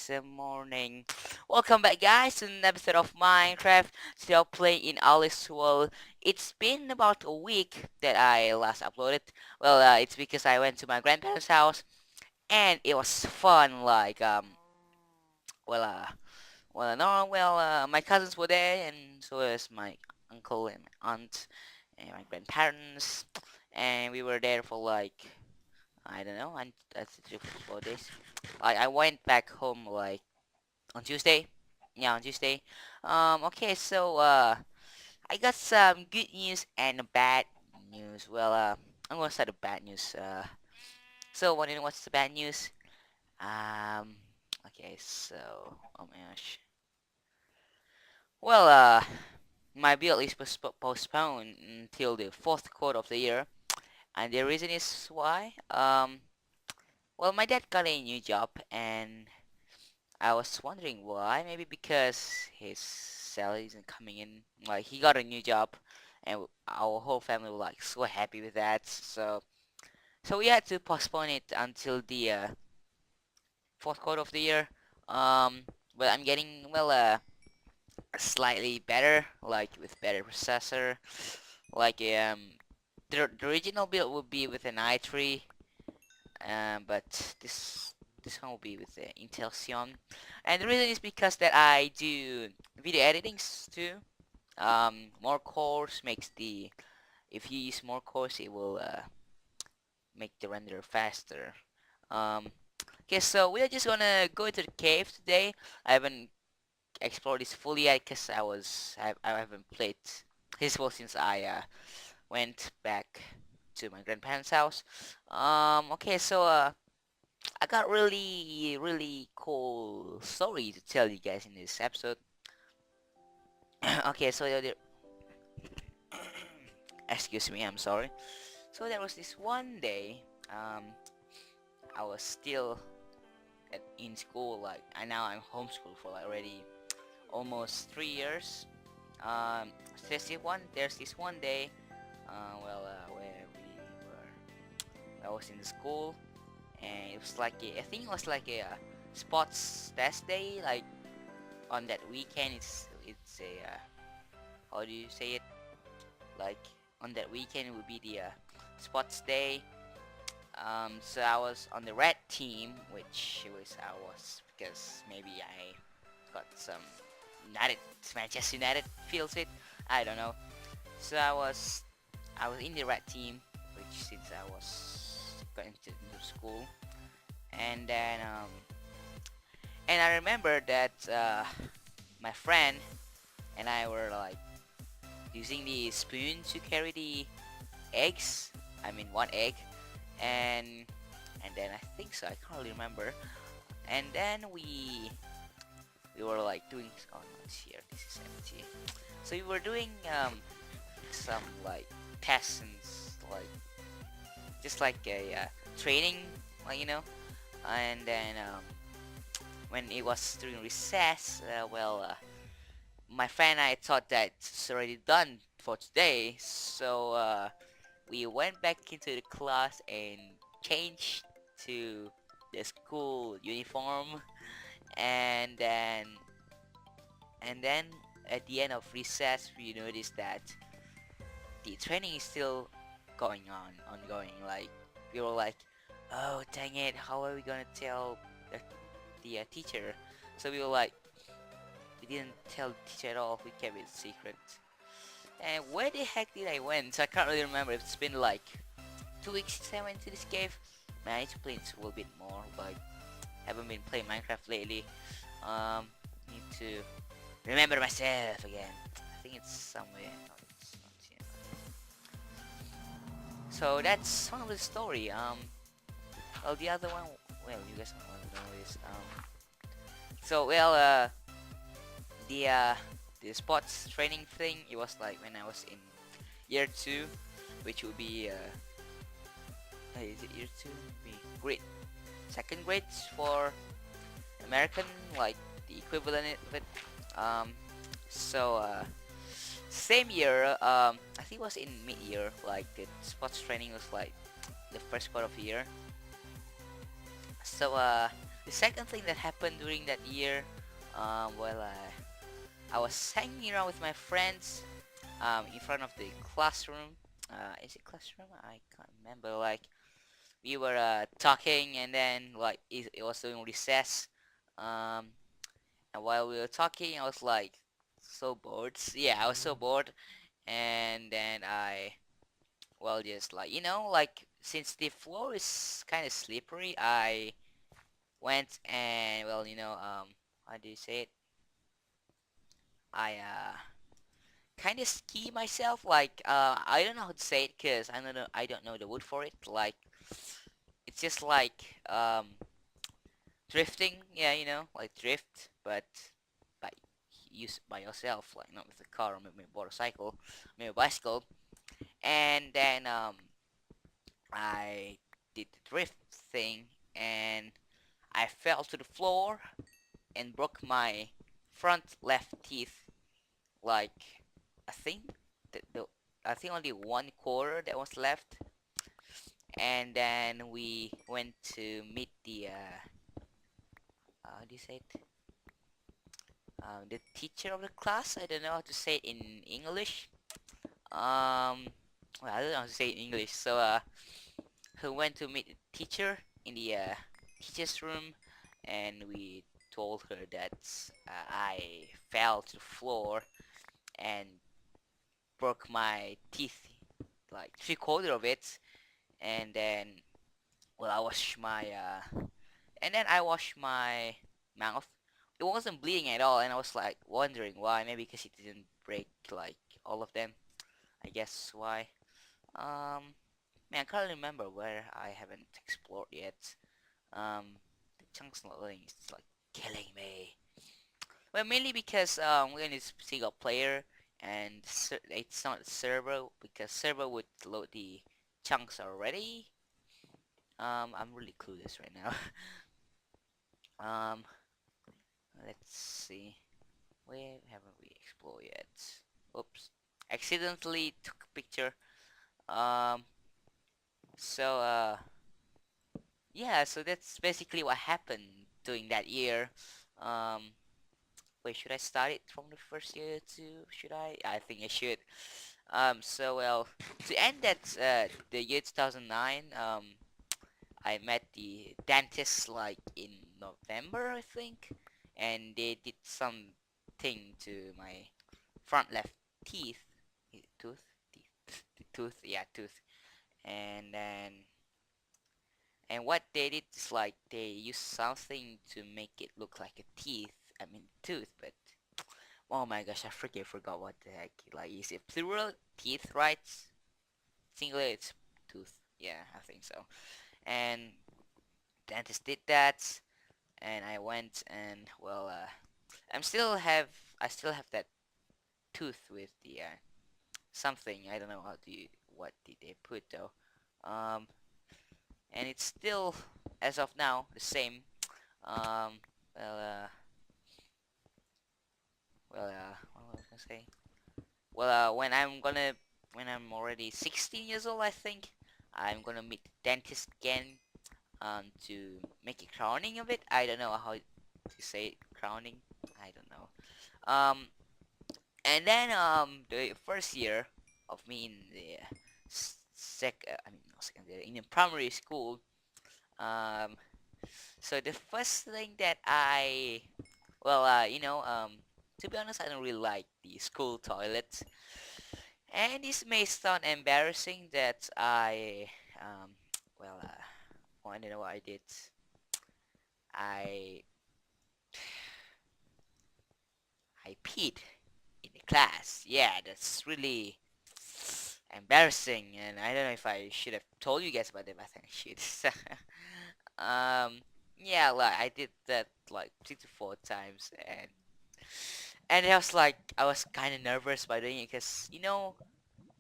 this morning. Welcome back, guys, to an episode of Minecraft. Still playing in Alice World. It's been about a week that I last uploaded. Well, it's because I went to my grandparents' house and it was fun. Well, uh, no, my cousins were there, and so was my uncle and my aunt and my grandparents, and we were there for I don't know, and that's 3 4 days. I went back home on Tuesday. Yeah, on Tuesday. Okay, so I got some good news and bad news. I'm gonna start with bad news. So want to know what's the bad news? Um, okay, so oh my gosh. Well, my build is postponed until the fourth quarter of the year, and the reason is why. Well, my dad got a new job, and I was wondering why. Maybe because his salary isn't coming in. Like he got a new job, and our whole family were like so happy with that. So we had to postpone it until the fourth quarter of the year. Um, but I'm getting slightly better, like with better processor. Like the original build would be with an i3, but this one will be with the Intel Xeon. And the reason is because that I do video editings too. More cores makes the if you use more cores, it will make the render faster. Um, okay, so we are just gonna go to the cave today. I haven't explored this fully yet because I haven't played this world since I went back to my grandparents' house. Okay, so I got really cool story to tell you guys in this episode. Okay, so excuse me, I'm sorry. So there was this one day, I was still in school, I now I'm homeschooled for like already almost 3 years. Um, there's this one day, where we were, I was in the school, and it was I think it was like a sports test day, like on that weekend. It's a how do you say it? Like on that weekend it would be the sports day. So I was on the red team, which was I was because maybe I got some United Manchester United feels it. I don't know. So I was in the red team, which since I was going to school, and then and I remember that my friend and I were like using the spoon to carry the eggs. I mean one egg, and then I think so. I can't really remember. And then we were like doing. Oh no, it's here. This is empty. So we were doing some like tests and like just like a training, and then when it was during recess, my friend and I thought that it's already done for today, so we went back into the class and changed to the school uniform, and then and then at the end of recess we noticed that the training is still ongoing. Like we were like, oh dang it, how are we gonna tell the teacher? So we were like, we didn't tell the teacher at all. We kept it secret. And where the heck did I went? I can't really remember. It's been like 2 weeks since I went to this cave. Man, I need to play it a little bit more. Like, haven't been playing Minecraft lately. Need to remember myself again. I think it's somewhere. No, it's not here. So that's one of the story. Well, the other one. Well, you guys don't want to know this. So well, the uh, the sports training thing. It was like when I was in year two, which would be is it year two? Be grade second grade for American, like the equivalent of it. Um, so same year. I think it was in mid-year. Like the sports training was like the first part of the year. So The second thing that happened during that year, well, I was hanging around with my friends in front of the classroom. Is it classroom? I can't remember. Like we were talking, and then like it was during recess. Um, and while we were talking, I was like so bored. Yeah, I was so bored, and then I well just like like since the floor is kind of slippery, I went and well how do you say it? I kind of ski myself like I don't know how to say it because I don't know the word for it like it's just like drifting, yeah, like drift, but by use by yourself, like not with a car or maybe a motorcycle, maybe a bicycle. And then I did the drift thing, and I fell to the floor and broke my front left teeth. Like I think the I think only one quarter that was left, and then we went to meet the how do you say it? The teacher of the class. I don't know how to say it in English. Well, I don't know how to say it in English. So, who went to meet the teacher in the teacher's room, and we told her that I fell to the floor and broke my teeth, like three-quarter of it, and then well, I washed my mouth. It wasn't bleeding at all, and I was like wondering why. Maybe because it didn't break like all of them. I guess why. Man, I can't remember where I haven't explored yet. The chunks loading is like killing me. Well, mainly because we're in this single player, and it's not server because server would load the chunks already. I'm really clueless right now. um, let's see. Where haven't we explored yet? Oops. Accidentally took a picture. Um, so, yeah, so that's basically what happened during that year. Um, wait, should I start it from the first year to, should I? I think I should. So, well, to end that, the year 2009, I met the dentist like in November, I think, and they did something to my front left teeth, tooth, teeth, tooth, yeah, tooth, and then what they did is like they used something to make it look like a teeth, I mean tooth, but oh my gosh, I freaking forgot what the heck. Like, is it plural teeth, right? Singular, it's tooth. Yeah, I think so. And dentist did that, and I went and well, I still have that tooth with the something. I don't know what did they put though. Um, and it's still, as of now, the same. Um, well, what was I gonna say? Well, when I'm already 16 years old, I think I'm gonna meet the dentist again. To make a crowning of it. I don't know how to say it, crowning. I don't know. And then the first year of me in the I mean no secondary, in the primary school. Um, so the first thing that well, to be honest, I don't really like the school toilet, and this may sound embarrassing that well, want to know what I did? I I peed in the class. Yeah, that's really embarrassing, and I don't know if I should have told you guys about it, but I think I should. um, yeah, like I did that like 3 to 4 times, and I was kind of nervous by doing it because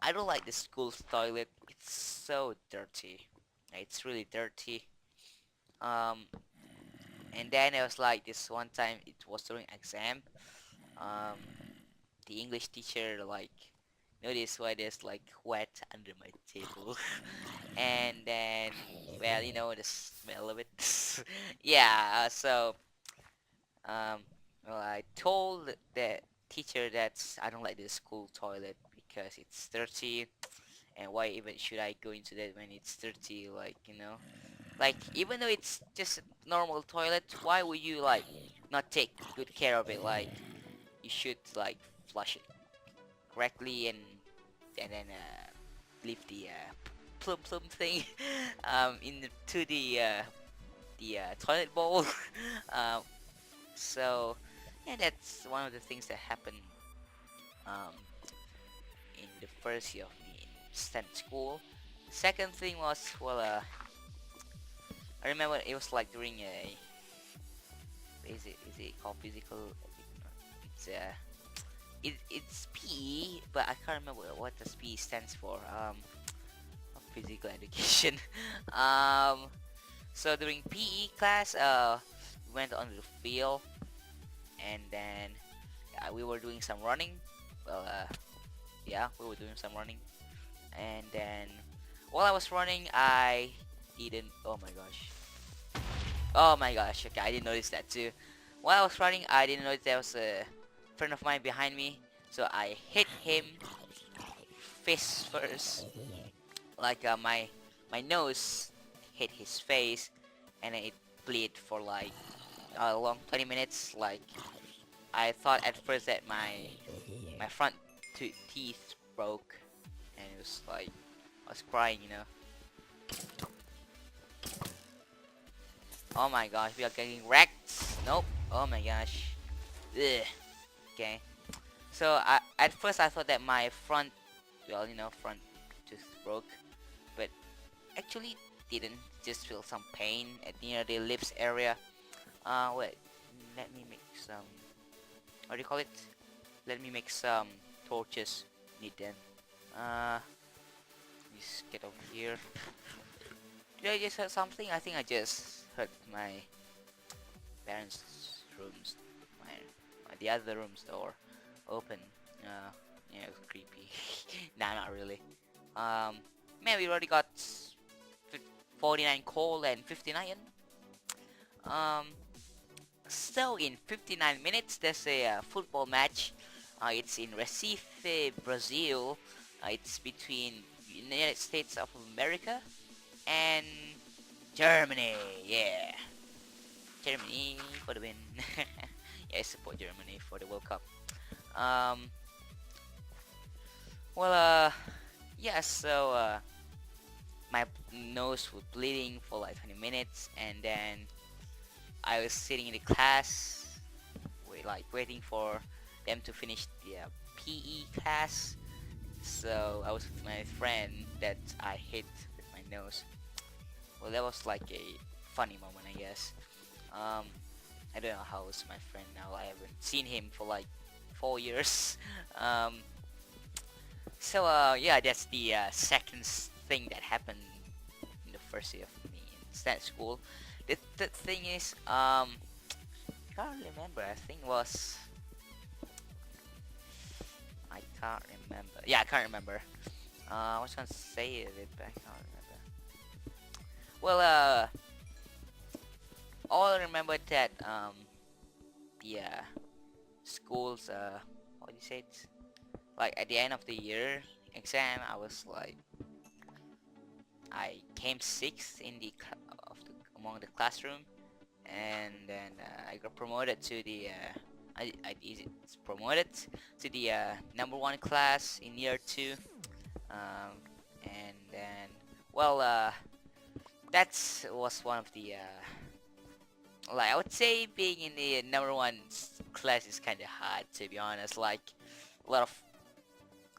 I don't like the school's toilet. It's so dirty. It's really dirty. Um, and then it was like this one time it was during exam. Um, the English teacher like noticed why there's like wet under my table, and then well the smell of it. Yeah. Um, well, I told the teacher that I don't like the school toilet because it's dirty, and why even should I go into that when it's dirty? Like, like even though it's just a normal toilet, why would you like not take good care of it? Like, you should like flush it correctly and then leave the plum plum thing into the toilet bowl. um, so yeah, that's one of the things that happened um, in the first year of me in STEM school. Second thing was, well, I remember it was like during a, is it called physical? It's it's PE, but I can't remember what the PE stands for. Physical education. um, so during PE class, we went on the field, and then we were doing some running. Well, yeah, we were doing some running, and then while I was running, I didn't. Oh my gosh. Oh my gosh. Okay, I didn't notice that too. While I was running, I didn't notice there was a friend of mine behind me, so I hit him face first. Like my nose hit his face, and it bled for like a long 20 minutes. Like, I thought at first that my front teeth broke, and it was like I was crying. Oh my gosh, we are getting wrecked. Nope. Oh my gosh. Ugh. Okay. So at first I thought that my front, well, front tooth broke, but actually didn't. Just feel some pain at near the lips area. Wait. Let me make some. What do you call it? Let me make some torches. Need them. Uh, just get over here. Did I just heard something? I think I just heard my parents' rooms, the other room's door open. Yeah, it was creepy. Nah, not really. Um, Man, we already got 49 coal and 59. Um, so in 59 minutes, there's a football match. It's in Recife, Brazil. It's between United States of America and Germany. Yeah, Germany for the win. Yeah, I support Germany for the World Cup. Um, well, yeah. So my nose was bleeding for like 20 minutes, and then I was sitting in the class, waiting for them to finish the PE class. So I was with my friend that I hit with my nose. Well, that was like a funny moment, I guess. Um, I don't know how is my friend now. I haven't seen him for like 4 years. Um, so yeah, that's the second thing that happened in the first year of me in stat school. The thing is, I can't remember. I can't remember. Yeah, I can't remember. I was gonna say it, but I can't remember. Well, all I remember that the schools what do you say it? Like at the end of the year exam, I came sixth in among the classroom, and then I got promoted to the it's promoted to the number one class in year two, and then well that was one of the like I would say being in the number one class is kind of hard, to be honest. Like a lot of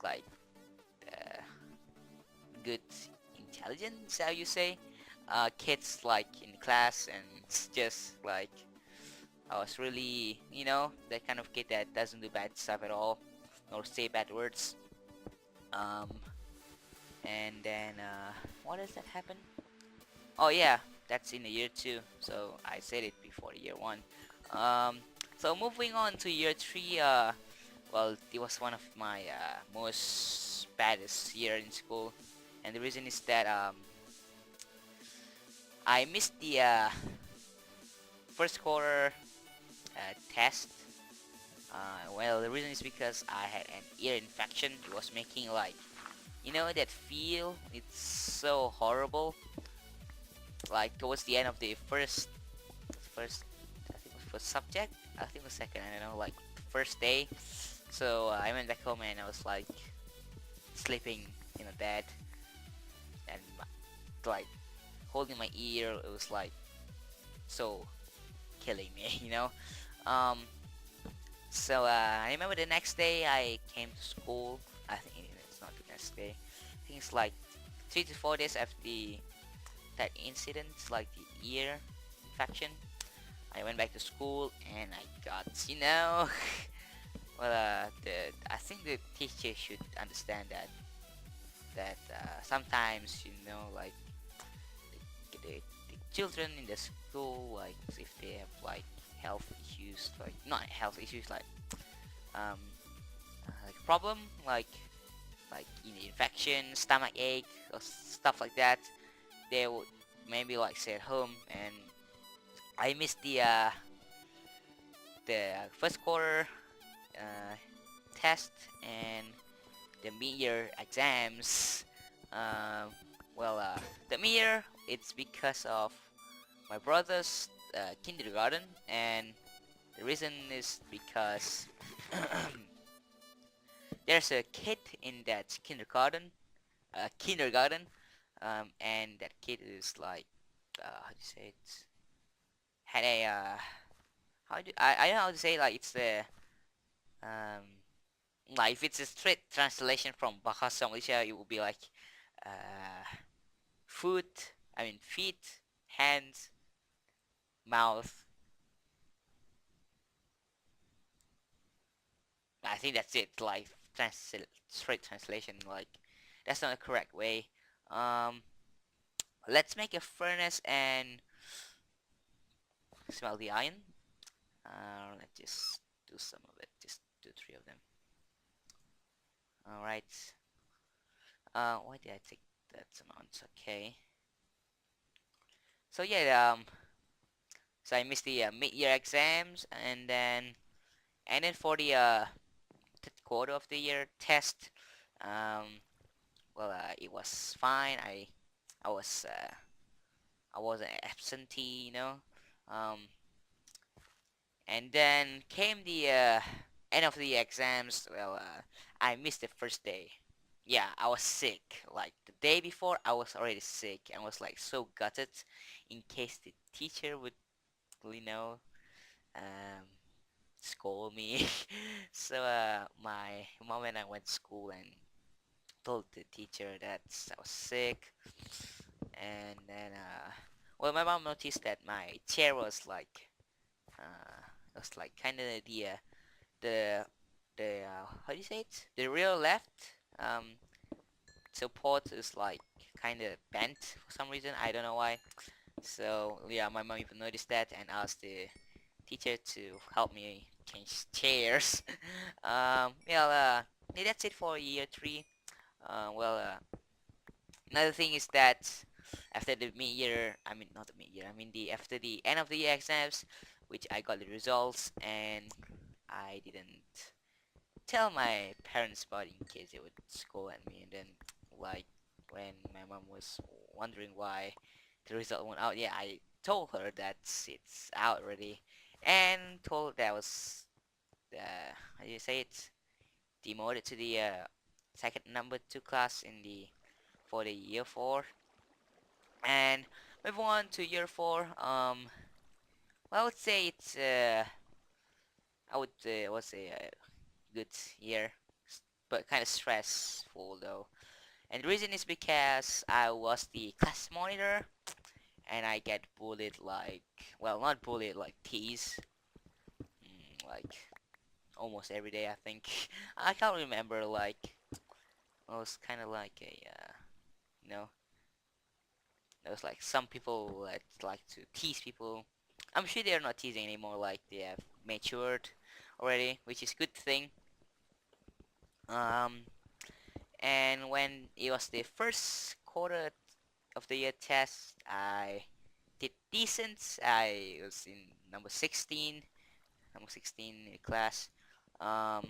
like uh, good intelligence, how you say, kids like in class, and it's just like I was really, that kind of kid that doesn't do bad stuff at all, nor say bad words. Um, and then what does that happen? Oh yeah, that's in the year two. So I said it before year one. Um, so moving on to year three. Well, it was one of my most baddest year in school, and the reason is that I missed the first quarter test. Well, the reason is because I had an ear infection. It was making like, you know, that feel. It's so horrible. Like towards the end of the first, I think it was first subject. I think it was second. I don't know, like first day. So I went back home and I was like sleeping in a bed and like holding my ear. It was like so killing me, you know. Um, so I remember the next day I came to school. I think it's not the next day. I think it's like 3 to 4 days after that incident, like the ear infection. I went back to school and I got, you know, well, I think the teacher should understand that sometimes, you know, like the children in the school, like if they have like health issues, like not health issues, um like problem, like infection, stomach ache, or stuff like that, they would maybe like stay at home. And I missed the first quarter uh, test and the mid-year exams. Um, well, the mid-year, it's because of my brother's kindergarten, and the reason is because there's a kid in that kindergarten, and that kid is like, how do you say it? Had a I don't know how to say, like it's the um like if it's a straight translation from Bahasa Malaysia, it would be like uh foot, I mean feet, hands, mouth. I think that's it. Like straight translation. Like that's not the correct way. Um, let's make a furnace and smell the iron. Let's just do some of it. Just do 3 of them. All right. Why did I take that amount? Okay. So yeah. So I missed the mid-year exams, and then for the quarter of the year test. Um, well, it was fine. I was I was an absentee, you know. Um, and then came the end of the exams. Well, I missed the first day. Yeah, I was sick. Like the day before, I was already sick and was like so gutted, in case the teacher would, you know, um, scold me. So my mom and I went to school and told the teacher that I was sick. And then well, my mom noticed that my chair was like kind of the how do you say it, the rear left um support is like kind of bent for some reason. I don't know why. So yeah, my mom even noticed that and asked the teacher to help me change chairs. Yeah, yeah, that's it for year 3. Well, another thing is that after the mid-year, I mean not the mid-year, I mean the after the end of the year exams, which I got the results, and I didn't tell my parents about it in case they would scold at me. And then like when my mom was wondering why the result went out, yeah, I told her that it's out already, and told that I was how do you say it, demoted to the second number 2 class in the for the year 4. And move on to year 4. Well, I would say it's I would say a good year, but kind of stressful though. And the reason is because I was the class monitor, and I get bullied like, well, not bullied, like teased, like almost every day, I think. I can't remember, like it was kind of like a you know, there was like some people that like to tease people. I'm sure they're not teasing anymore, like they have matured already, which is good thing. Um, and when it was the first quarter of the year test, I did decent. I was in number 16 in the class. Um,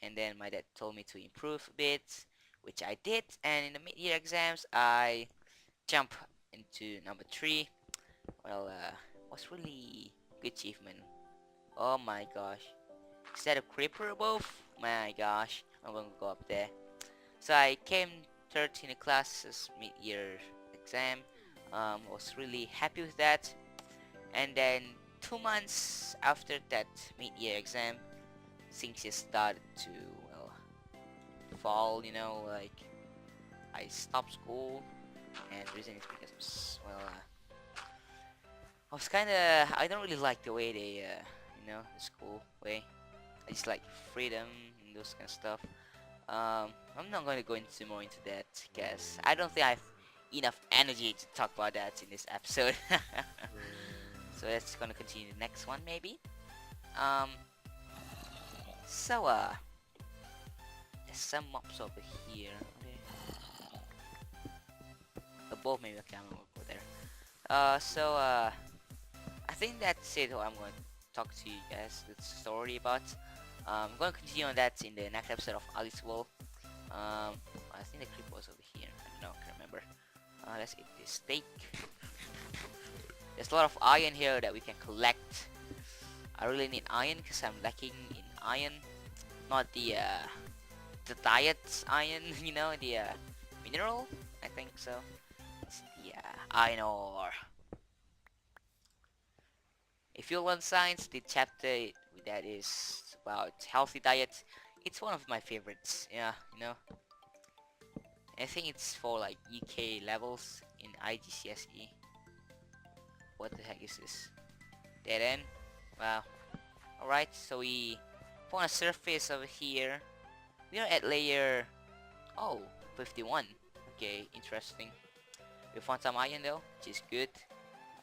and then my dad told me to improve a bit, which I did. And in the mid-year exams, I jumped into number 3. Well, was really good achievement. Oh my gosh. Is that a creeper above? My gosh, I'm gonna go up there. So I came third in the class's mid-year exam. Was really happy with that. And then 2 months after that mid-year exam, things just started to, well, fall. Like I stopped school, and the reason is because I was kind of, I don't really like the way they, the school way. I just like freedom and those kind of stuff. I'm not going to go into more into that because I don't think I have enough energy to talk about that in this episode. So let's gonna continue the next one maybe. Um, so there's some mobs over here. Above maybe. Okay, I'm gonna go there. I think that's it. What I'm going to talk to you guys the story about. I'm going to continue on that in the next episode of Alice World. I think the creep was over here. I don't know, I can't remember. Let's eat this steak. There's a lot of iron here that we can collect. I really need iron because I'm lacking in iron. Not the diet iron, the mineral. I think so. It's the iron ore. If you learn science, the chapter that is about healthy diet, it's one of my favorites. Yeah, I think it's for like UK levels in IGCSE. What the heck is this? Dead end? Wow. Alright, so we found a surface over here. We are at layer... Oh, 51. Okay, interesting. We found some iron though, which is good.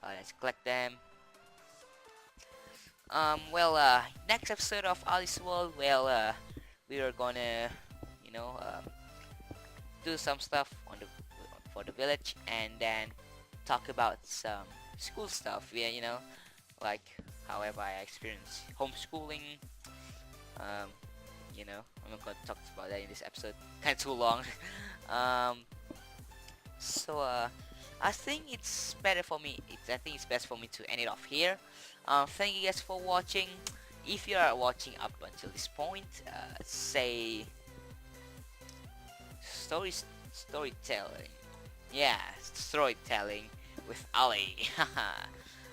Let's collect them. Next episode of Alice World, we are gonna, you know, uh, do some stuff for the village, and then talk about some school stuff. Yeah, like however I experienced homeschooling. Um, I'm not gonna talk about that in this episode. Kind of too long. um, so I think it's better for me. I think it's best for me to end it off here. Thank you guys for watching. If you are watching up until this point, say storytelling. Yeah, storytelling with Ali.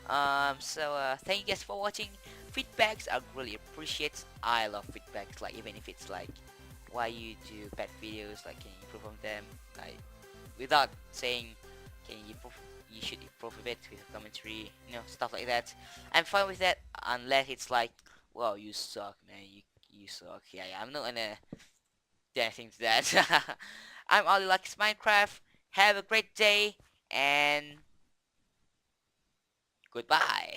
Thank you guys for watching. Feedbacks I really appreciate. I love feedbacks. Like even if it's like why you do bad videos, like can you improve on them? Like without saying can you improve, you should improve a bit with commentary, stuff like that. I'm fine with that unless it's like, well, you suck, man. You suck. Yeah, I'm not gonna do anything to that. I'm AliLikesMinecraft. Have a great day and goodbye.